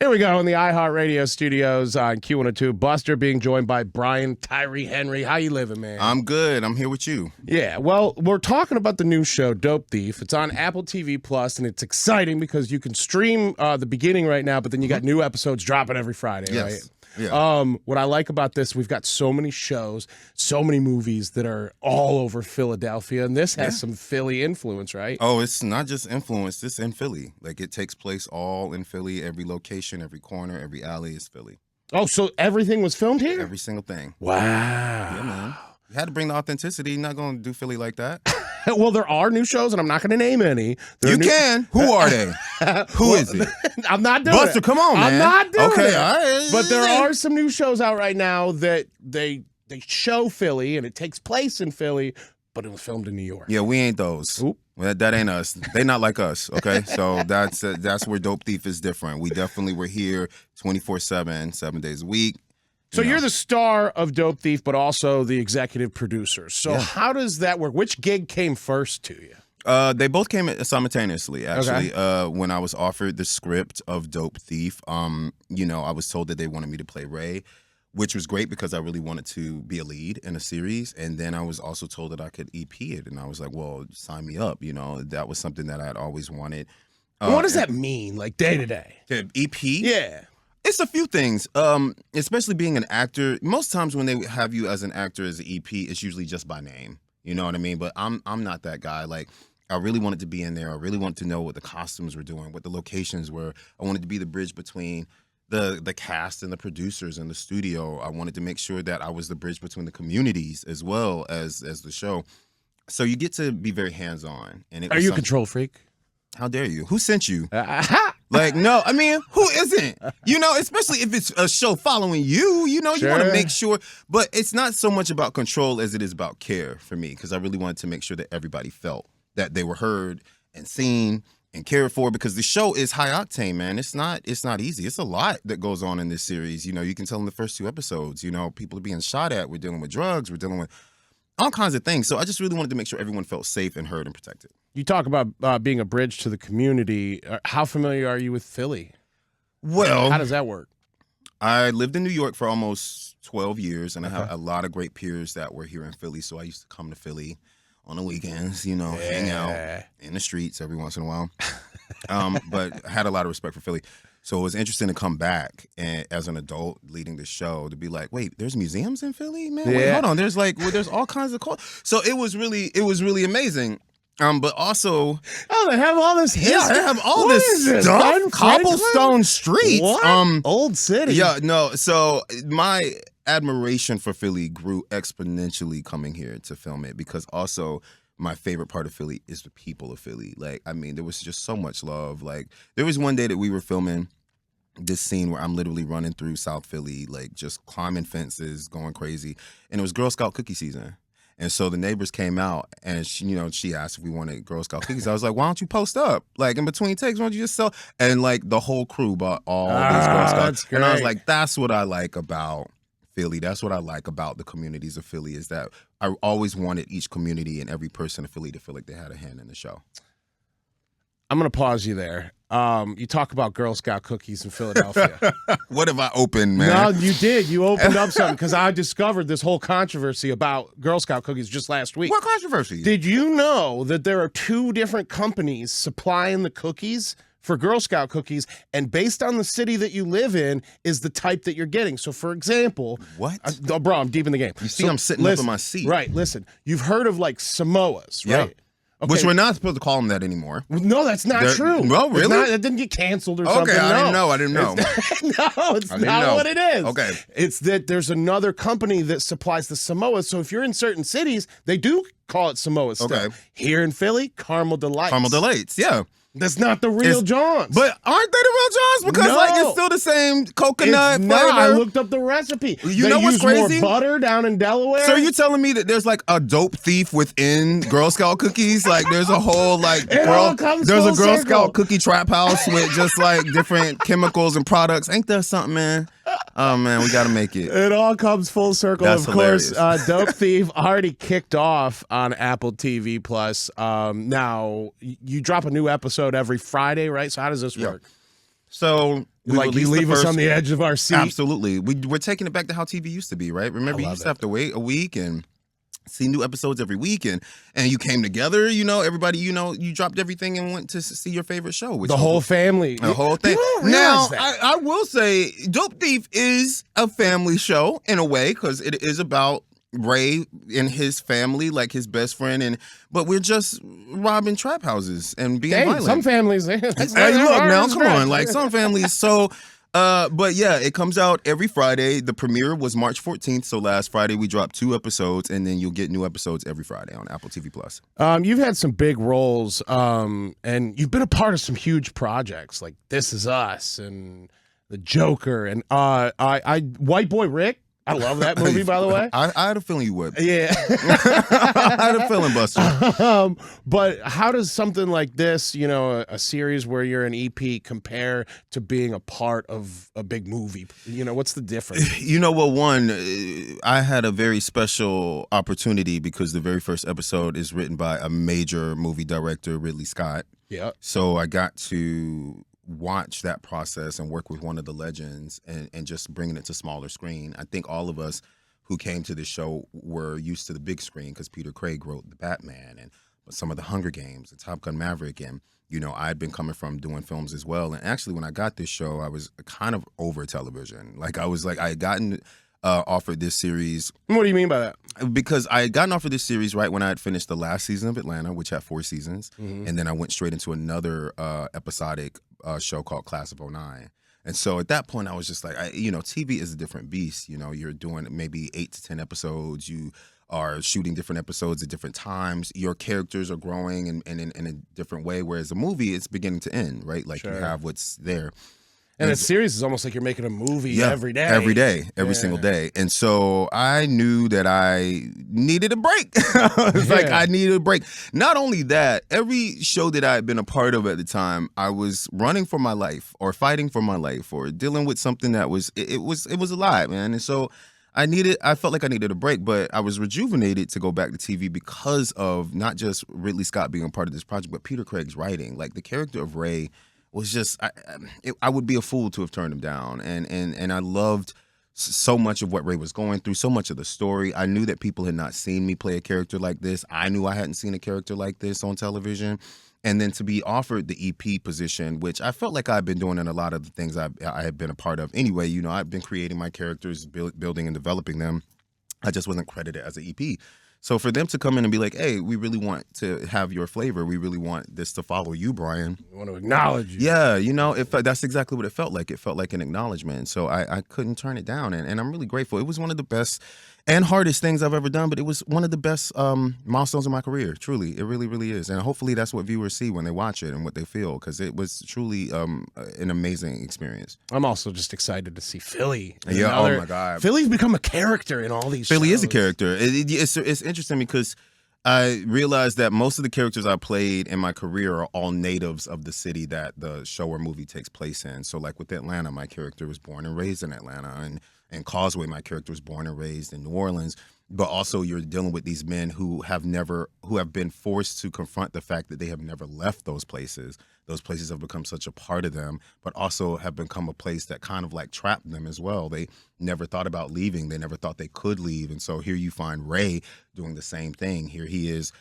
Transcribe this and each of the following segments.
Here we go in the iHeartRadio studios on Q102. Buster being joined by Brian Tyree Henry. How you living, man? I'm good. I'm here with you. Yeah, well, we're talking about the new show, Dope Thief. It's on Apple TV Plus, and it's exciting because you can stream the beginning right now, but then you got new episodes dropping every Friday, right? Yeah. What I like about this, we've got so many shows, so many movies that are all over Philadelphia, and this has some Philly influence, right? Oh, it's not just influence. It's in Philly. Like, it takes place all in Philly. Every location, every corner, every alley is Philly. Oh, so everything was filmed here? Every single thing. Wow. Yeah, man. You had to bring the authenticity. You're not going to do Philly like that. Well, there are new shows, and I'm not going to name any. You can. Who are they? Who is it? I'm not doing Buster, it. come on, man. I'm not doing it. Okay, all right. But there are some new shows out right now that they show Philly, and it takes place in Philly, but it was filmed in New York. Yeah, we ain't those. Oop. Well, that ain't us. They not like us, okay? So that's where Dope Thief is different. We definitely were here 24/7, 7 days a week. So you're the star of Dope Thief, but also the executive producer. So how does that work? Which gig came first to you? They both came simultaneously, actually. Okay. When I was offered the script of Dope Thief, I was told that they wanted me to play Ray, which was great because I really wanted to be a lead in a series. And then I was also told that I could EP it. And I was like, well, sign me up. That was something that I had always wanted. What does that mean, like day to day? EP? Yeah. It's a few things, especially being an actor. Most times when they have you as an actor as an EP, it's usually just by name. You know what I mean? But I'm not that guy. Like, I really wanted to be in there. I really wanted to know what the costumes were doing, what the locations were. I wanted to be the bridge between the cast and the producers in the studio. I wanted to make sure that I was the bridge between the communities as well as the show. So you get to be very hands-on. And Are you a control freak? How dare you? Who sent you? Like, no, I mean, who isn't? Especially if it's a show following you, you want to make sure. But it's not so much about control as it is about care for me, because I really wanted to make sure that everybody felt that they were heard and seen and cared for, because the show is high octane, man. It's not easy. It's a lot that goes on in this series. You can tell in the first 2 episodes, people are being shot at. We're dealing with drugs. We're dealing with all kinds of things. So I just really wanted to make sure everyone felt safe and heard and protected. You talk about being a bridge to the community. How familiar are you with Philly? Well, how does that work? I lived in New York for almost 12 years, and I have a lot of great peers that were here in Philly. So I used to come to Philly on the weekends, hang out in the streets every once in a while. But I had a lot of respect for Philly. So it was interesting to come back and, as an adult leading the show, to be like, wait, there's museums in Philly, man? Wait, hold on. There's there's all kinds of so it was really amazing. But also, they have all this history. Yeah, they have all this stuff. Cobblestone streets. What? Old city. Yeah, no. So my admiration for Philly grew exponentially coming here to film it, because also my favorite part of Philly is the people of Philly. Like, I mean, there was just so much love. Like, there was one day that we were filming this scene where I'm literally running through South Philly, like just climbing fences, going crazy. And it was Girl Scout cookie season. And so the neighbors came out, and she asked if we wanted Girl Scout cookies. I was like, why don't you post up? Like, in between takes, why don't you just sell? And like the whole crew bought all these Girl Scouts. And I was like, that's what I like about Philly. That's what I like about the communities of Philly, is that I always wanted each community and every person in Philly to feel like they had a hand in the show. I'm going to pause you there. You talk about Girl Scout cookies in Philadelphia. What have I opened, man? No, you did. You opened up something, because I discovered this whole controversy about Girl Scout cookies just last week. What controversy? Did you know that there are 2 different companies supplying the cookies for Girl Scout cookies, and based on the city that you live in is the type that you're getting? So, for example... What? Bro, I'm deep in the game. You see, I'm sitting up in my seat. Right, listen. You've heard of, like, Samoas, right? Yeah. Okay. Which we're not supposed to call them that anymore. No, that's not true. Well, really? That didn't get canceled or something. Okay, I didn't know. No, it's not what it is. Okay. It's that there's another company that supplies the Samoas. So if you're in certain cities, they do call it Samoas still. Okay. Here in Philly, Caramel Delights. Caramel Delights, yeah. That's not the real Johns. But aren't they the real Johns? Because it's still the same coconut flavor. I looked up the recipe. You know what's crazy? More butter down in Delaware. So you're telling me that there's like a Dope Thief within Girl Scout cookies? Like, there's a whole there's a Girl Scout cookie trap house with just like different chemicals and products. Ain't that something, man? Oh man, we got to make it. It all comes full circle. That's of course, hilarious. Dope Thief already kicked off on Apple TV Plus. Now you drop a new episode every Friday, right? So how does this work? So Like you leave us on the edge of our seat. Absolutely. We're taking it back to how TV used to be, right? Remember, you used to have to wait a week and see new episodes every week, and you came together, everybody, you dropped everything and went to see your favorite show. Which the whole family. The whole thing. Now, I will say Dope Thief is a family show in a way, because it is about Ray and his family, like his best friend, but we're just robbing trap houses and being violent. Some families. Hey, look now, come on, like some families. So, but yeah, it comes out every Friday. The premiere was March 14th, so last Friday we dropped 2 episodes, and then you'll get new episodes every Friday on Apple TV Plus. You've had some big roles, and you've been a part of some huge projects like This Is Us and The Joker, and White Boy Rick. I love that movie, by the way. I had a feeling you would. Yeah. I had a feeling, Buster. But how does something like this, a series where you're an EP, compare to being a part of a big movie? What's the difference? One, I had a very special opportunity because the very first episode is written by a major movie director, Ridley Scott. Yeah. So I got to watch that process and work with one of the legends and just bringing it to smaller screen. I think all of us who came to this show were used to the big screen because Peter Craig wrote The Batman and some of the Hunger Games and Top Gun Maverick, and I'd been coming from doing films as well. And actually, when I got this show, I was kind of over television. I had gotten offered this series. What do you mean by that? Because I had gotten offered this series right when I had finished the last season of Atlanta, which had 4 seasons, and then I went straight into another episodic show called Class of '09. And so at that point, I was just like, TV is a different beast. You're doing maybe 8 to 10 episodes. You are shooting different episodes at different times. Your characters are growing in a different way, whereas a movie, it's beginning to end, right? Like you have what's there. And a series is almost like you're making a movie every day. Every single day. And so I knew that I needed a break. I needed a break. Not only that, every show that I had been a part of at the time, I was running for my life or fighting for my life or dealing with something that was a lot, man. And so I felt like I needed a break, but I was rejuvenated to go back to TV because of not just Ridley Scott being a part of this project, but Peter Craig's writing. Like the character of Ray was just, I would be a fool to have turned him down. And I loved so much of what Ray was going through, so much of the story. I knew that people had not seen me play a character like this. I knew I hadn't seen a character like this on television. And then to be offered the EP position, which I felt like I've been doing in a lot of the things I had been a part of anyway. I've been creating my characters, building and developing them. I just wasn't credited as an EP. So for them to come in and be like, hey, we really want to have your flavor. We really want this to follow you, Brian. We want to acknowledge you. Yeah, that's exactly what it felt like. It felt like an acknowledgement. So I couldn't turn it down. And I'm really grateful. It was one of the best and hardest things I've ever done, but it was one of the best milestones in my career. Truly, it really, really is. And hopefully that's what viewers see when they watch it and what they feel, because it was truly an amazing experience. I'm also just excited to see Philly. Yeah, oh my God. Philly's become a character in all these shows. Philly is a character. It's interesting because I realized that most of the characters I played in my career are all natives of the city that the show or movie takes place in. So like with Atlanta, my character was born and raised in Atlanta, and Causeway, my character was born and raised in New Orleans. But also you're dealing with these men who have been forced to confront the fact that they have never left those places. Those places have become such a part of them, but also have become a place that kind of like trapped them as well. They never thought about leaving. They never thought they could leave. And so here you find Ray doing the same thing. Here he is,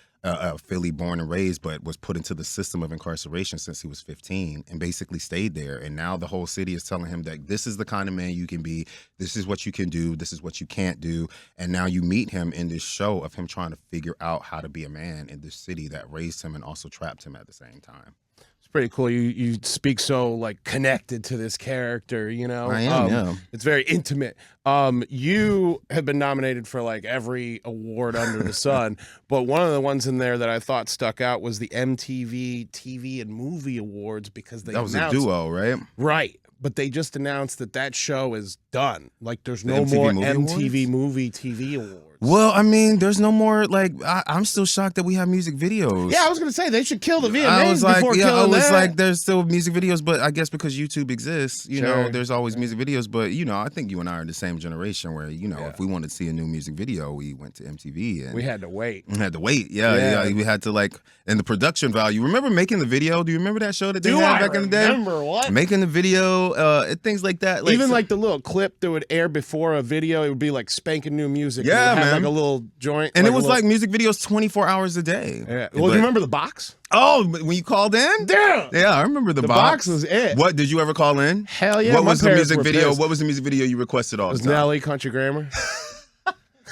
Philly born and raised, but was put into the system of incarceration since he was 15 and basically stayed there. And now the whole city is telling him that this is the kind of man you can be. This is what you can do. This is what you can't do. And now you meet him in this show of him trying to figure out how to be a man in this city that raised him and also trapped him at the same time. It's pretty cool. You speak so like connected to this character, I am, yeah. It's very intimate. You have been nominated for like every award under the sun, but one of the ones in there that I thought stuck out was the MTV TV and Movie Awards, because that was a duo, right? Right. But they just announced that show is done. Like there's no MTV more Movie MTV Awards? Movie TV Awards. Well, I mean, there's no more like I'm still shocked that we have music videos. Yeah, I was gonna say they should kill the VMAs I was like, before yeah, I killing was that. like, there's still music videos, but I guess because YouTube exists, you know, Sure. there's always music videos. But you know, I think you and I are the same generation where you know, if we wanted to see a new music video, we went to MTV and we had to wait. Yeah, we had to like, and the production value. Remember making the video? Do you remember that show that they had back in the day? Remember what? Making the video, things like that. Like, Even like the little clip that would air before a video, it would be like spanking new music. Yeah, it would have man. like a little joint, and like it was a little... like music videos 24 hours a day. Yeah. Well, do you remember the box? Oh, when you called in? Yeah, I remember the box was it. What did you ever call in? Hell yeah! What my was the parents music were video? pissed. What was the music video you requested all It the was time? Nelly, Country Grammar.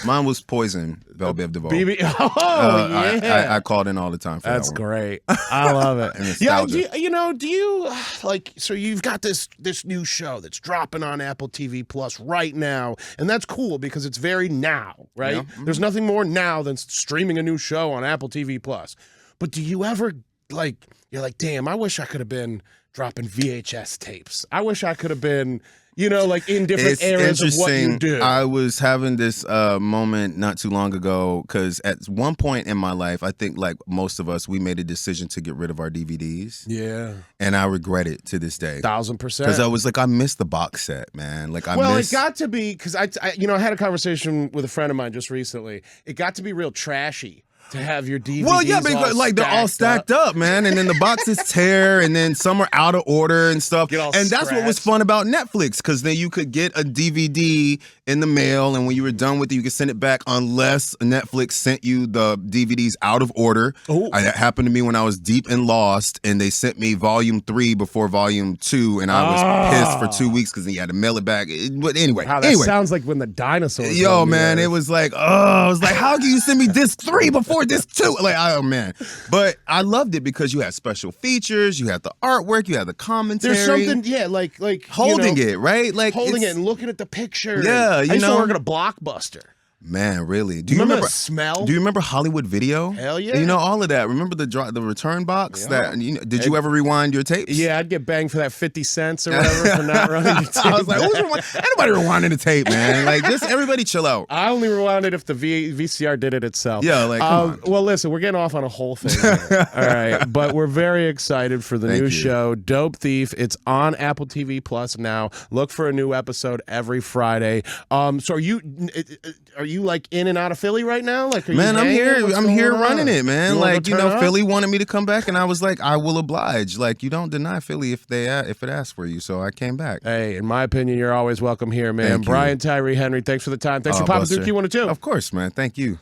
Mine was Poison, Belle Biv DeVoe. BB. Oh yeah, I called in all the time for that's that one. great. I love it. And Yeah, nostalgia. do you like? So you've got this new show that's dropping on Apple TV Plus right now, and that's cool because it's very now, right? Yeah. Mm-hmm. There's nothing more now than streaming a new show on Apple TV Plus. But do you ever like? You're like, damn, I wish I could have been dropping VHS tapes. I wish I could have been. You know, like in different areas of what you do. I was having this moment not too long ago because at one point in my life, I think like most of us, we made a decision to get rid of our DVDs. Yeah. And I regret it to this day. 1000%. Because I was like, I missed the box set, man. Like I Well, missed... it got to be, because I had a conversation with a friend of mine just recently. It got to be real trashy to have your DVDs. Well, yeah, because like they're all stacked up, man, and then the boxes tear, and then some are out of order and stuff. And that's what was fun about Netflix, because then you could get a DVD in the mail, and when you were done with it, you could send it back unless Netflix sent you the DVDs out of order. That happened to me when I was deep in Lost, and they sent me Volume 3 before Volume 2, and I was pissed for 2 weeks because you had to mail it back. But anyway, wow, that sounds like when the dinosaurs. Yo, man, it was like, I was like, how can you send me disc 3 before disc 2? Like, oh man, but I loved it because you had special features, you had the artwork, you had the commentary. There's something, yeah, like holding it, right? Like holding it and looking at the picture. Yeah, I used to work at a Blockbuster. Man, really? Do you remember the smell? Do you remember Hollywood Video? Hell yeah! You know all of that. Remember the return box? Yeah. That did you ever rewind your tapes? Yeah, I'd get banged for that 50 cents or whatever for not running your tape. I was like, anybody rewinding the tape, man? Like, just everybody chill out. I only rewound it if the VCR did it itself. Yeah, like come on. Well, listen, we're getting off on a whole thing here. All right, but we're very excited for the new show, Dope Thief. It's on Apple TV Plus now. Look for a new episode every Friday. So are you like in and out of Philly right now? Like, man, I'm here. I'm here running it, man. Like, you know, Philly wanted me to come back, and I was like, I will oblige. Like, you don't deny Philly if it asks for you. So I came back. Hey, in my opinion, you're always welcome here, man. Thank you. Brian Tyree Henry, thanks for the time. Thanks for popping through Q102. Of course, man. Thank you.